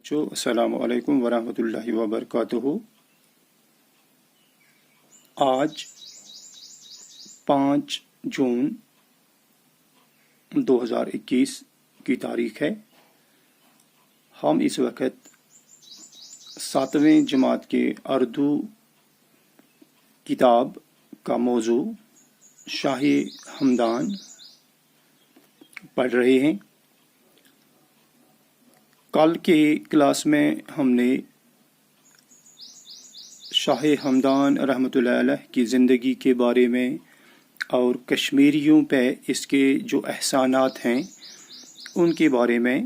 السلام علیکم ورحمۃ اللہ وبرکاتہ۔ آج 5 جون 2021 کی تاریخ ہے۔ ہم اس وقت 7ویں جماعت کے اردو کتاب کا موضوع شاہ ہمدان پڑھ رہے ہیں۔ کل کے کلاس میں ہم نے شاہ ہمدان رحمۃ اللہ علیہ کی زندگی کے بارے میں اور کشمیریوں پہ اس کے جو احسانات ہیں ان کے بارے میں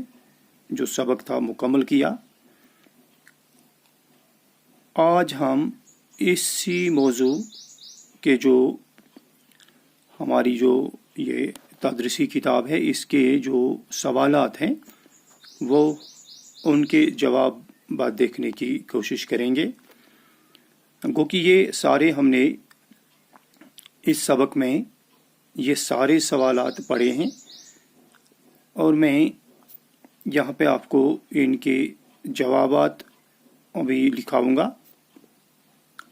جو سبق تھا مکمل کیا۔ آج ہم اسی موضوع کے جو ہماری جو یہ تدریسی کتاب ہے اس کے جو سوالات ہیں وہ ان کے جواب دیکھنے کی کوشش کریں گے، گو کہ یہ سارے ہم نے اس سبق میں یہ سارے سوالات پڑھے ہیں اور میں یہاں پہ آپ کو ان کے جوابات بھی لکھاؤں گا،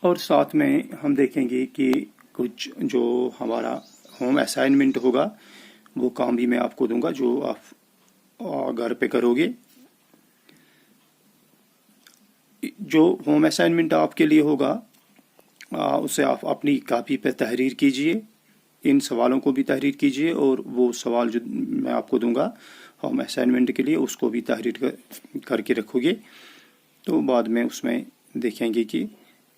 اور ساتھ میں ہم دیکھیں گے کہ کچھ جو ہمارا ہوم اسائنمنٹ ہوگا وہ کام بھی میں آپ کو دوں گا جو آپ گھر پہ کرو گے۔ جو ہوم اسائنمنٹ آپ کے لیے ہوگا اسے آپ اپنی کاپی پہ تحریر کیجئے، ان سوالوں کو بھی تحریر کیجئے، اور وہ سوال جو میں آپ کو دوں گا ہوم اسائنمنٹ کے لیے اس کو بھی تحریر کر کے رکھو گے، تو بعد میں اس میں دیکھیں گے کہ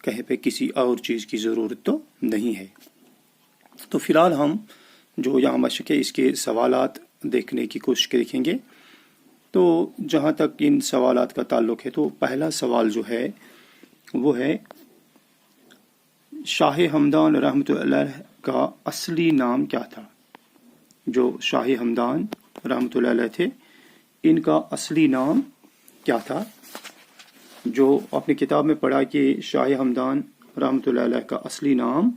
کہیں پہ کسی اور چیز کی ضرورت تو نہیں ہے۔ تو فی الحال ہم جو یہاں مشق ہے اس کے سوالات دیکھنے کی کوشش دیکھیں گے۔ تو جہاں تک ان سوالات کا تعلق ہے تو پہلا سوال جو ہے وہ ہے شاہ ہمدان رحمۃ اللہ کا اصلی نام کیا تھا؟ جو شاہ ہمدان رحمۃ اللہ علیہ تھے ان کا اصلی نام کیا تھا؟ جو اپنی کتاب میں پڑھا کہ شاہ ہمدان رحمۃ اللہ علیہ کا اصلی نام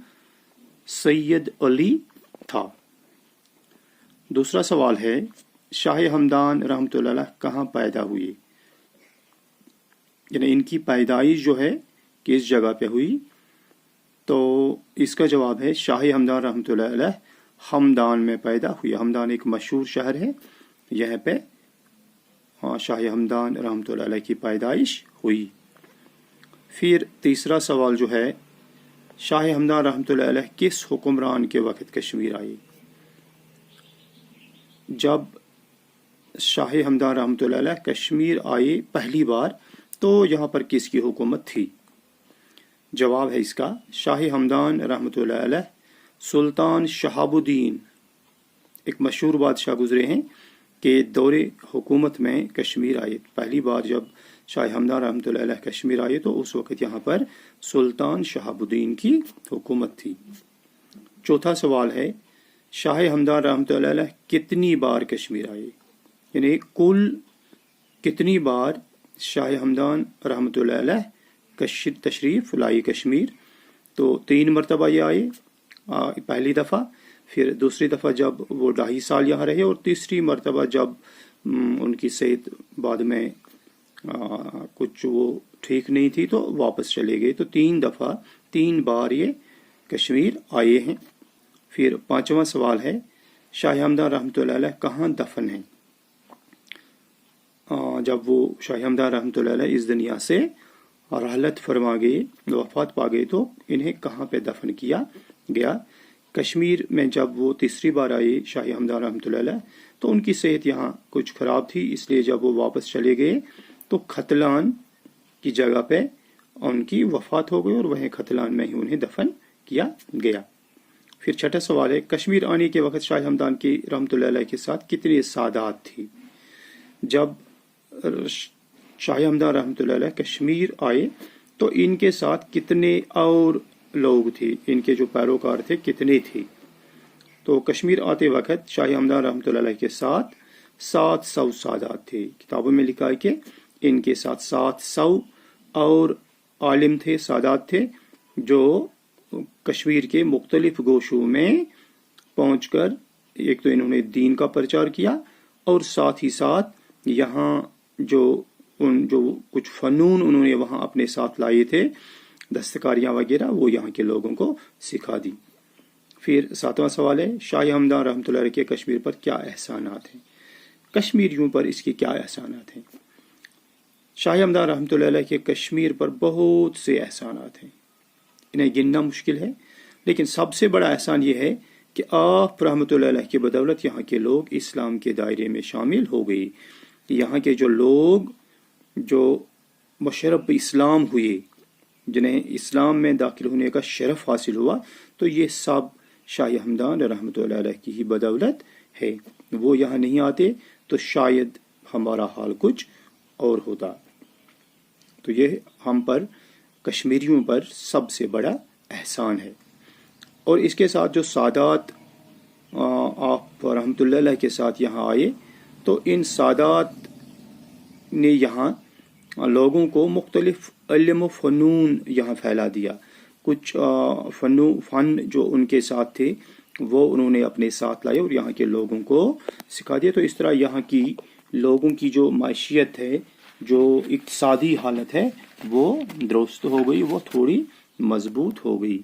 سید علی تھا۔ دوسرا سوال ہے شاہ ہمدان رحمۃ اللہ علیہ کہاں پیدا ہوئے؟ یعنی ان کی پیدائش جو ہے کس جگہ پہ ہوئی؟ تو اس کا جواب ہے شاہ ہمدان رحمۃ اللہ علیہ ہمدان میں پیدا ہوئی۔ ہمدان ایک مشہور شہر ہے، یہاں پہ شاہ ہمدان رحمۃ اللہ علیہ کی پیدائش ہوئی۔ پھر تیسرا سوال جو ہے شاہ ہمدان رحمۃ اللہ علیہ کس حکمران کے وقت کشمیر آئے؟ جب شاہ ہمدان رحمۃ اللہ علیہ کشمیر آئے پہلی بار تو یہاں پر کس کی حکومت تھی؟ جواب ہے اس کا شاہ ہمدان رحمۃ اللہ علیہ سلطان شہاب الدین، ایک مشہور بادشاہ گزرے ہیں کہ دور حکومت میں کشمیر آئے۔ پہلی بار جب شاہ ہمدان رحمۃ اللہ علیہ کشمیر آئے تو اس وقت یہاں پر سلطان شہاب الدین کی حکومت تھی۔ چوتھا سوال ہے شاہ ہمدان رحمۃ اللہ علیہ کتنی بار کشمیر آئے؟ یعنی کل کتنی بار شاہ ہمدان رحمۃ اللہ علیہ تشریف لائی کشمیر؟ تو 3 مرتبہ یہ آئے، پہلی دفعہ، پھر دوسری دفعہ جب وہ 2.5 سال یہاں رہے، اور تیسری مرتبہ جب ان کی صحت بعد میں کچھ وہ ٹھیک نہیں تھی تو واپس چلے گئے۔ تو 3 بار یہ کشمیر آئے ہیں۔ پھر 5واں سوال ہے شاہ ہمدان رحمۃ اللہ علیہ کہاں دفن ہیں؟ جب وہ شاہ ہمدان رحمۃ اللہ علیہ اس دنیا سے رحلت فرما گئے، وفات پا گئے، تو انہیں کہاں پہ دفن کیا گیا؟ کشمیر میں جب وہ تیسری بار آئے شاہ ہمدان رحمۃ اللہ علیہ تو ان کی صحت یہاں کچھ خراب تھی، اس لیے جب وہ واپس چلے گئے تو ختلان کی جگہ پہ ان کی وفات ہو گئی اور وہیں ختلان میں ہی انہیں دفن کیا گیا۔ پھر 6واں سوال ہے کشمیر آنے کے وقت شاہ ہمدان کی رحمۃ اللہ علیہ کے ساتھ کتنی سادات تھی؟ جب شاہ ہمدان رحمۃ اللہ علیہ کشمیر آئے تو ان کے ساتھ کتنے اور لوگ تھے، ان کے جو پیروکار تھے کتنے تھے؟ تو کشمیر آتے وقت شاہ ہمدان رحمۃ اللہ علیہ کے ساتھ 700 سادات تھے۔ کتابوں میں لکھا ہے کہ ان کے ساتھ 700 اور عالم تھے، سادات تھے، جو کشمیر کے مختلف گوشوں میں پہنچ کر ایک تو انہوں نے دین کا پرچار کیا اور ساتھ ہی ساتھ یہاں جو उन जो कुछ फ़नून उन्होंने वहाँ अपने साथ लाए थे, दस्तकारियाँ वगैरह, वो यहाँ के लोगों को सिखा दी। फिर 7वां सवाल है, शाह हमदान रहमतुल्लाह अलैह के कश्मीर पर क्या एहसानात हैं? कश्मीरियों पर इसके क्या एहसानात हैं? शाह हमदान रहमतुल्लाह अलैह के कश्मीर पर बहुत से एहसानात हैं, इन्हें गिनना मुश्किल है, लेकिन सबसे बड़ा एहसान ये है कि आप रहमतुल्लाह अलैह की बदौलत यहाँ के लोग इस्लाम के दायरे में शामिल हो गए। यहाँ के जो लोग जो मुशर्रफ इस्लाम हुए, जिन्हें इस्लाम में दाखिल होने का शरफ हासिल हुआ, तो ये सब शाह हमदान रहमतुल्लाह अलैह की ही बदौलत है। वो यहाँ नहीं आते तो शायद हमारा हाल कुछ और होता। तो ये हम पर, कश्मीरियों पर सबसे बड़ा एहसान है। और इसके साथ जो सादात आप रहमतुल्लाह अलैह के साथ यहाँ आए, तो इन सादात ने यहाँ लोगों को मुख्तलिफ इल्म फ़नून यहाँ फैला दिया। कुछ फ़न जो उनके साथ थे वो उन्होंने अपने साथ लाए और यहाँ के लोगों को सिखा दिया। तो इस तरह यहाँ की लोगों की जो माशियत है, जो इक्तिसादी हालत है, वो दुरुस्त हो गई, वो थोड़ी मजबूत हो गई।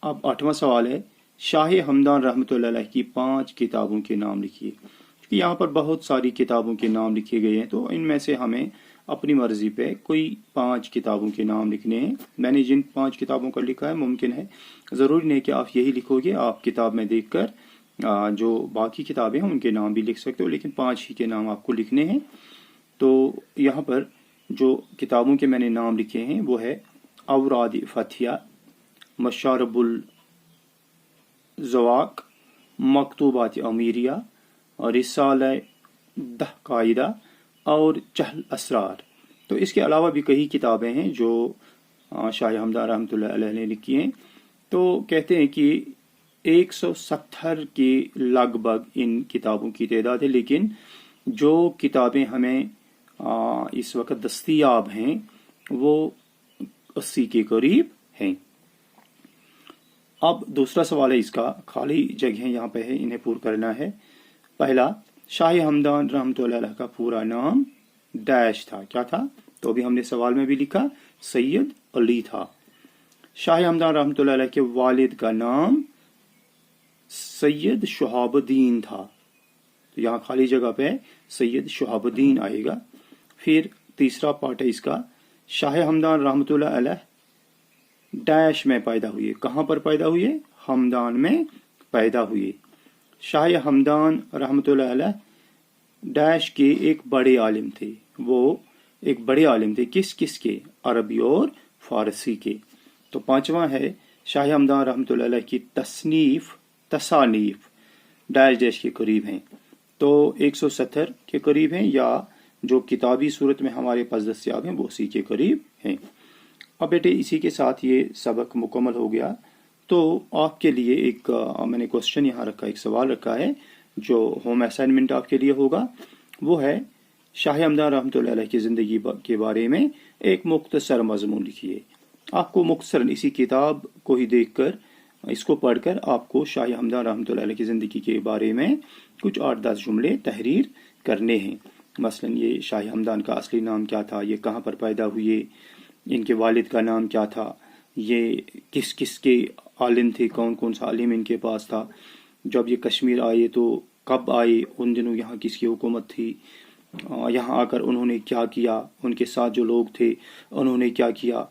अब 8वां सवाल है, शाह हमदान रहमतुल्लाह अलैह की 5 किताबों के नाम लिखिए। यहाँ पर बहुत सारी किताबों के नाम लिखे गए हैं, तो इनमें से हमें अपनी मर्जी पे कोई 5 किताबों के नाम लिखने हैं। मैंने जिन 5 किताबों का लिखा है, मुमकिन है, ज़रूरी नहीं कि आप यही लिखोगे, आप किताब में देखकर जो बाकी किताबें हैं उनके नाम भी लिख सकते हो, लेकिन 5 ही के नाम आपको लिखने हैं। तो यहाँ पर जो किताबों के मैंने नाम लिखे हैं वो है औराद फथिया, मशारबुल ज़वाक, मकतूबात अमीरिया, रिसाला दह कायदा और चहल असरार। तो इसके अलावा भी कई किताबें हैं जो शाह हमदान रहमतुल्लाह अलैह ने लिखी हैं। तो कहते हैं कि 170 के लगभग इन किताबों की तादाद है, लेकिन जो किताबें हमें इस वक्त दस्तयाब हैं वो 80 के करीब हैं। अब दूसरा सवाल है इसका, खाली जगह यहाँ पे है, इन्हें पूरा करना है। पहला, शाह हमदान रहमतुल्लाह अलैह का पूरा नाम डैश था, क्या था? तो अभी हमने सवाल में भी लिखा, सैयद अली था। शाह हमदान रहमतुल्लाह अलैह के वालिद का नाम सैयद शहाबुद्दीन था, तो यहाँ खाली जगह पे सैयद शहाबुद्दीन आएगा। फिर तीसरा पार्ट है इसका, शाह हमदान रहमतुल्लाह अलैह डैश में पैदा हुए। कहाँ पर पैदा हुए? हमदान में पैदा हुए। शाह हमदान रहमतुल्लाह अलैह डैश के एक बड़े आलिम थे। वो एक बड़े आलिम थे, किस किस के? अरबी और फारसी के। तो 5वां है, शाह हमदान रहमतुल्लाह अलैह की तसानीफ डैश डैश के करीब हैं। तो 170 के करीब हैं, या जो किताबी सूरत में हमारे पास दस्तयाब हैं वो उसी के करीब हैं। अब बेटे इसी के साथ ये सबक मुकम्मल हो गया। तो आपके लिए एक मैंने क्वेश्चन यहाँ रखा, एक सवाल रखा है जो होम असाइनमेंट आपके लिए होगा। वो है, शाह हमदान रहमतुल्लाह अलैह की ज़िंदगी के बारे में एक मुख्तसर मज़मून लिखिए। आपको मुख्तसर इसी किताब को ही देखकर, इसको पढ़कर आपको शाह हमदान रहमतुल्लाह अलैह की ज़िंदगी के बारे में कुछ 8-10 जुमले तहरीर करने हैं। मसलन ये शाह हमदान का असली नाम क्या था, ये कहाँ पर पैदा हुए, इनके वालिद का नाम क्या था, ये किस किस के आलिम थे, कौन कौन सा आलिम इनके पास था, जब ये कश्मीर आए तो कब आए, उन दिनों यहाँ किसकी हुकूमत थी, यहाँ आकर उन्होंने क्या किया, उनके साथ जो लोग थे उन्होंने क्या किया,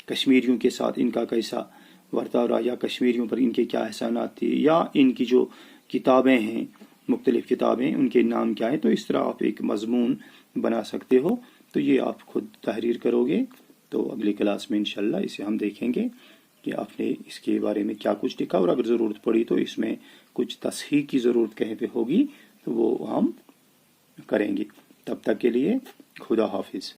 कश्मीरियों के साथ इनका कैसा बर्ताव रहा, या कश्मीरियों पर इनके क्या एहसानात थे, या इनकी जो किताबें हैं, मुख्तलिफ किताबें, उनके नाम क्या हैं। तो इस तरह आप एक मजमून बना सकते हो। तो ये आप खुद तहरीर करोगे। तो अगली क्लास में इंशाल्लाह इसे हम देखेंगे कि आपने इसके बारे में क्या कुछ लिखा, और अगर ज़रूरत पड़ी तो इसमें कुछ तस्हीह की ज़रूरत कहीं पे होगी तो वो हम करेंगे। तब तक के लिए खुदा हाफिज़।